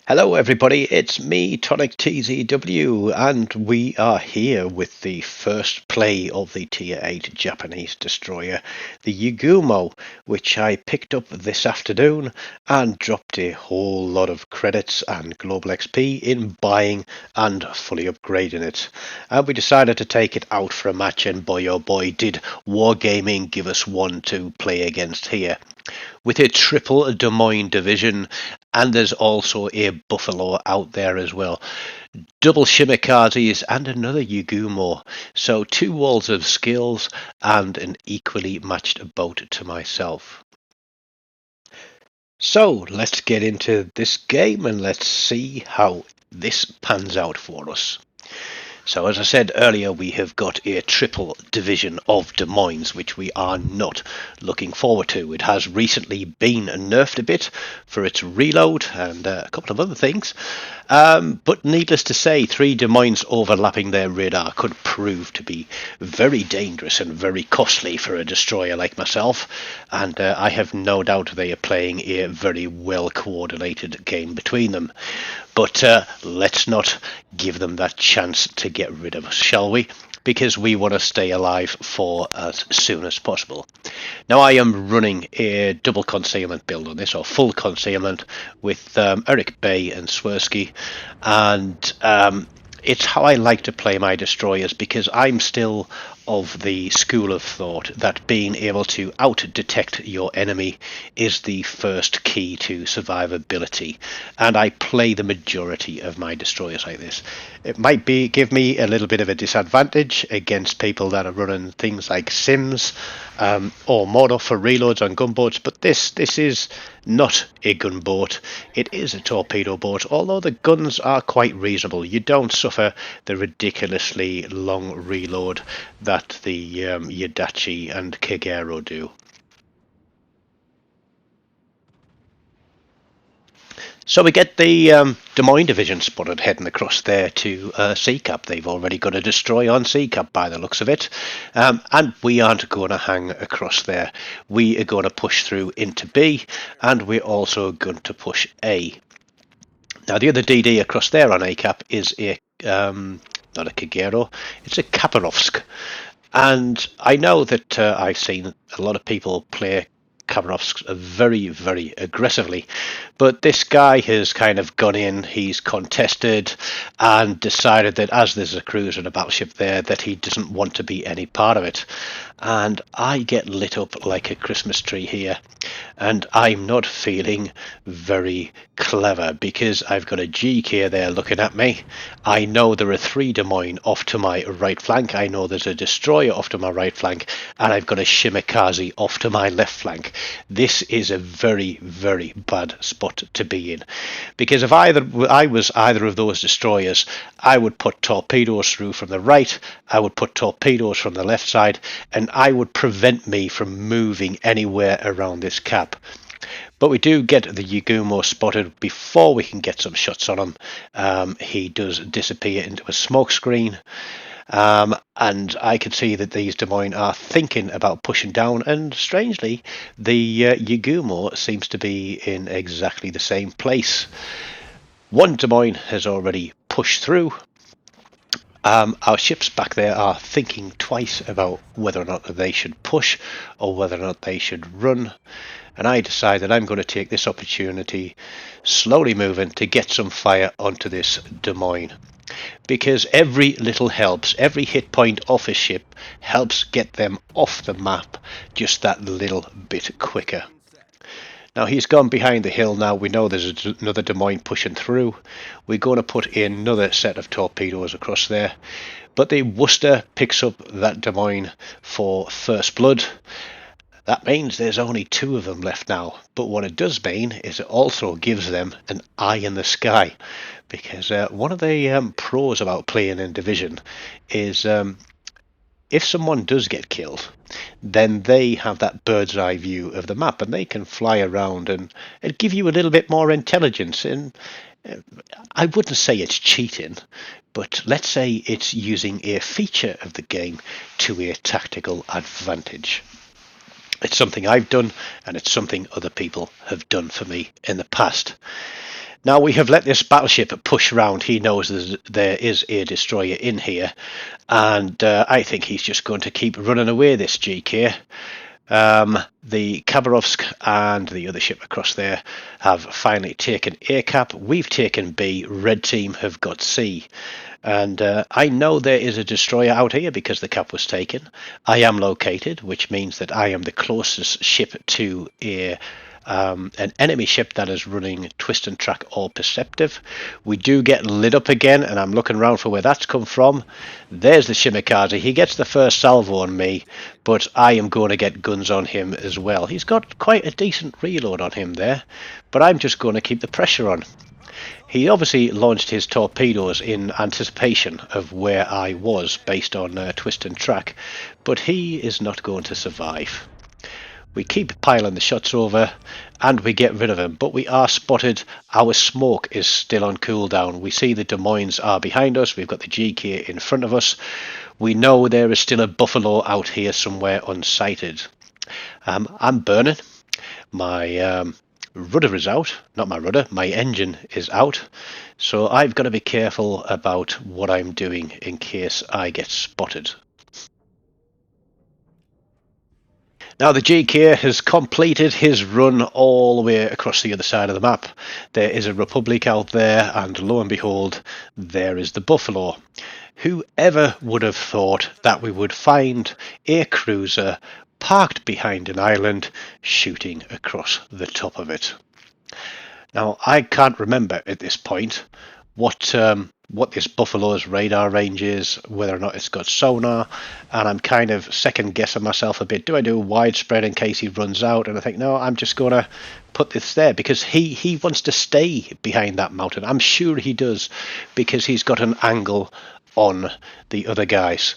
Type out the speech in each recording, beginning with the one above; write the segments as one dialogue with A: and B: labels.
A: Hello, everybody. It's me, TONIK TZW, and we are here with the first play of the Tier 8 Japanese destroyer, the Yugumo, which I picked up this afternoon and dropped a whole lot of credits and global XP in buying and fully upgrading it. And we decided to take it out for a match, and boy oh boy, did Wargaming give us one to play against here. With a triple Des Moines division, and there's also a Buffalo out there as well. Double Shimikazes and another Yugumo. So two walls of skills and an equally matched boat to myself. So let's get into this game and let's see how this pans out for us. So as I said earlier, we have got a triple division of Des Moines, which we are not looking forward to. It has recently been nerfed a bit for its reload and a couple of other things. But needless to say, three Des Moines overlapping their radar could prove to be very dangerous and very costly for a destroyer like myself. And I have no doubt they are playing a very well coordinated game between them. But let's not give them that chance to get rid of us, shall we? Because we want to stay alive for as soon as possible. Now I am running a double concealment build on this, or full concealment, with Eric Bay and Swirsky, and it's how I like to play my destroyers, because I'm still of the school of thought that being able to out-detect your enemy is the first key to survivability, and I play the majority of my destroyers like this. It might give me a little bit of a disadvantage against people that are running things like Sims or Mordor for reloads on gunboats, but this is not a gunboat. It is a torpedo boat, although the guns are quite reasonable. You don't suffer the ridiculously long reload that the Yadachi and Kagero do. So we get the Des Moines division spotted heading across there to C-Cap. They've already got a destroy on C-Cap by the looks of it. And we aren't going to hang across there. We are going to push through into B, and we're also going to push A. Now the other DD across there on A-Cap is a, not a Kagero, it's a Kaparovsk. And I know that I've seen a lot of people play Kaparovsk very, very aggressively, but this guy has kind of gone in, he's contested and decided that as there's a cruiser and a battleship there, that he doesn't want to be any part of it. And I get lit up like a Christmas tree here, and I'm not feeling very clever because I've got a GK there looking at me. I know there are three Des Moines off to my right flank. I know there's a destroyer off to my right flank, and I've got a Shimikaze off to my left flank. This is a very, very bad spot to be in, because if I was either of those destroyers, I would put torpedoes through from the right, I would put torpedoes from the left side, and I would prevent me from moving anywhere around this cap. But we do get the Yugumo spotted before we can get some shots on him. He does disappear into a smoke screen. And I can see that these Des Moines are thinking about pushing down, and strangely the Yugumo seems to be in exactly the same place. One Des Moines has already pushed through. Our ships back there are thinking twice about whether or not they should push or whether or not they should run, and I decide that I'm going to take this opportunity, slowly moving, to get some fire onto this Des Moines, because every little helps. Every hit point off a ship helps get them off the map just that little bit quicker. Now he's gone behind the hill. Now we know there's another Des Moines pushing through. We're going to put another set of torpedoes across there, but the Worcester picks up that Des Moines for first blood. That means there's only two of them left now, but what it does mean is it also gives them an eye in the sky, because one of the pros about playing in Division is if someone does get killed, then they have that bird's eye view of the map, and they can fly around and give you a little bit more intelligence. And I wouldn't say it's cheating, but let's say it's using a feature of the game to a tactical advantage. It's something I've done, and it's something other people have done for me in the past. Now we have let this battleship push round. He knows there is a destroyer in here, and I think he's just going to keep running away, this GK. The Khabarovsk and the other ship across there have finally taken A cap. We've taken B. Red team have got C. And I know there is a destroyer out here because the cap was taken. I am located, which means that I am the closest ship to an enemy ship that is running twist and track or perceptive. We do get lit up again, and I'm looking around for where that's come from. There's the Shimikaze. He gets the first salvo on me, but I am going to get guns on him as well. He's got quite a decent reload on him there, but I'm just going to keep the pressure on. He obviously launched his torpedoes in anticipation of where I was based on twist and track, but he is not going to survive. We keep piling the shots over and we get rid of him, but we are spotted. Our smoke is still on cooldown. We see the Des Moines are behind us. We've got the GK in front of us. We know there is still a Buffalo out here somewhere unsighted. I'm burning. My rudder is out. Not my rudder, my engine is out. So I've got to be careful about what I'm doing in case I get spotted. Now the GK has completed his run all the way across the other side of the map. There is a Republic out there, and lo and behold, there is the Buffalo. Whoever would have thought that we would find a cruiser parked behind an island shooting across the top of it? Now I can't remember at this point what this Buffalo's radar range is, whether or not it's got sonar, and I'm kind of second guessing myself a bit. Do I do widespread in case he runs out? And I think, no, I'm just going to put this there because he wants to stay behind that mountain. I'm sure he does because he's got an angle on the other guys.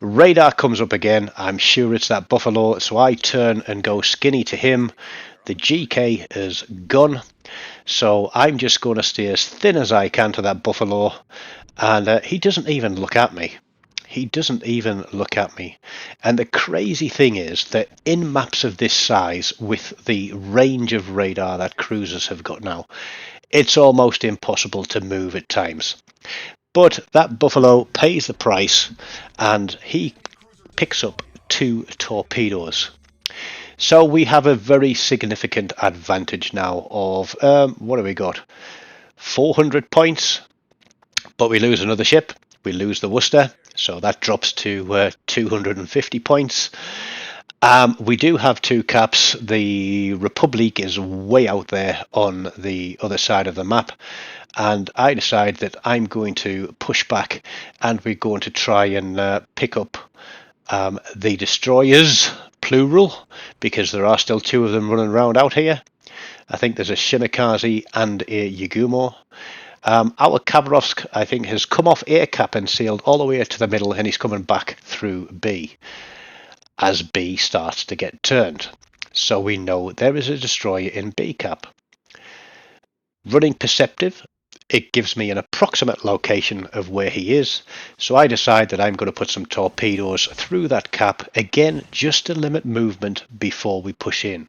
A: Radar comes up again. I'm sure it's that Buffalo, so I turn and go skinny to him. The GK is gone, so I'm just going to stay as thin as I can to that Buffalo, and he doesn't even look at me. He doesn't even look at me. And the crazy thing is that in maps of this size, with the range of radar that cruisers have got now, it's almost impossible to move at times. But that Buffalo pays the price, and he picks up 2 torpedoes. So we have a very significant advantage now of, what have we got? 400 points, but we lose another ship. We lose the Worcester, so that drops to 250 points. We do have 2 caps. The Republic is way out there on the other side of the map, and I decide that I'm going to push back and we're going to try and pick up the destroyers, plural, because there are still 2 of them running around out here. I think there's a Shimikaze and a Yugumo. Our Khabarovsk, I think, has come off A cap and sailed all the way to the middle, and he's coming back through B as B starts to get turned. So we know there is a destroyer in B cap. Running perceptive, it gives me an approximate location of where he is, so I decide that I'm going to put some torpedoes through that cap, again just to limit movement before we push in.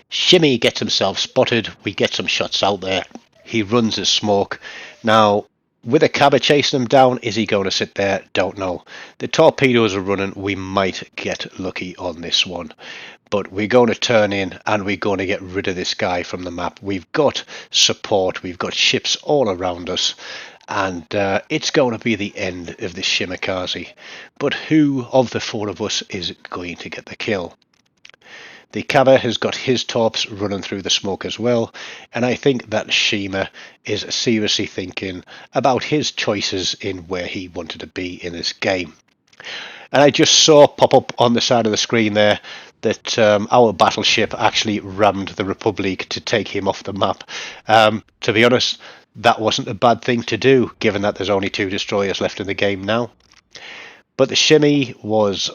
A: Shimmy gets himself spotted, we get some shots out there, he runs his smoke. Now, with a cabba chasing him down, is he going to sit there? Don't know. The torpedoes are running, we might get lucky on this one. But we're going to turn in and we're going to get rid of this guy from the map. We've got support, we've got ships all around us, and it's going to be the end of this Shimikaze. But who of the 4 of us is going to get the kill? The Cabba has got his torps running through the smoke as well, and I think that Shima is seriously thinking about his choices in where he wanted to be in this game. And I just saw pop up on the side of the screen there that our battleship actually rammed the Republic to take him off the map. To be honest, that wasn't a bad thing to do, given that there's only 2 destroyers left in the game now. But the Shimmy was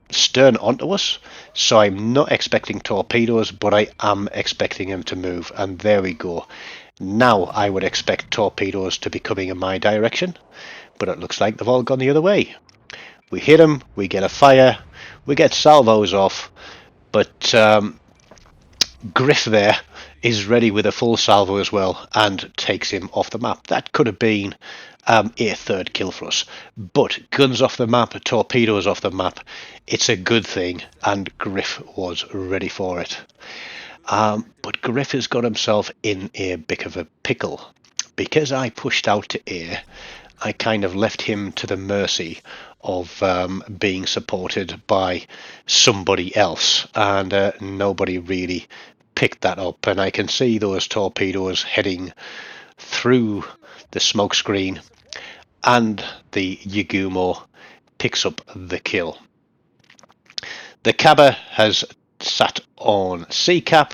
A: stern onto us, so I'm not expecting torpedoes, but I am expecting him to move, and there we go. Now I would expect torpedoes to be coming in my direction, but it looks like they've all gone the other way. We hit him, we get a fire, we get salvos off, But Griff there is ready with a full salvo as well and takes him off the map. That could have been a third kill for us, but guns off the map, torpedoes off the map, it's a good thing, and Griff was ready for it. But Griff has got himself in a bit of a pickle. Because I pushed out to air, I kind of left him to the mercy of being supported by somebody else, and nobody really picked that up. And I can see those torpedoes heading through the smoke screen, and the Yugumo picks up the kill. The Cabba has sat on C-cap.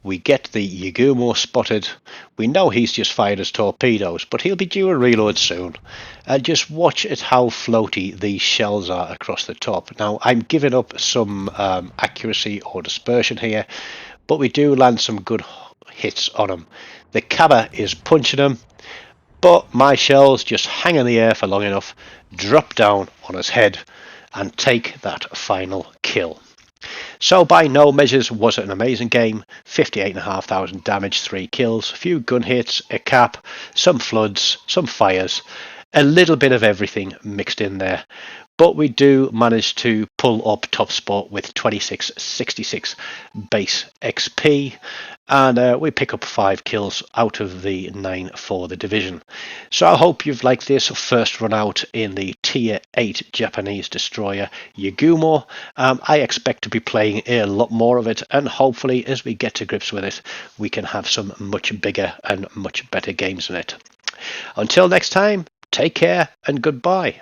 A: We get the Yugumo spotted. We know he's just fired his torpedoes, but he'll be due a reload soon. And just watch at how floaty these shells are across the top. Now, I'm giving up some accuracy or dispersion here, but we do land some good hits on him. The Cabba is punching him, but my shells just hang in the air for long enough, drop down on his head, and take that final kill. So by no measures was it an amazing game. 58,500 damage, 3 kills, a few gun hits, a cap, some floods, some fires, a little bit of everything mixed in there. But we do manage to pull up top spot with 2666 base XP, and we pick up 5 kills out of the 9 for the division. So I hope you've liked this first run out in the Tier 8 Japanese destroyer Yugumo. I expect to be playing a lot more of it, and hopefully as we get to grips with it, we can have some much bigger and much better games in it. Until next time, take care and goodbye.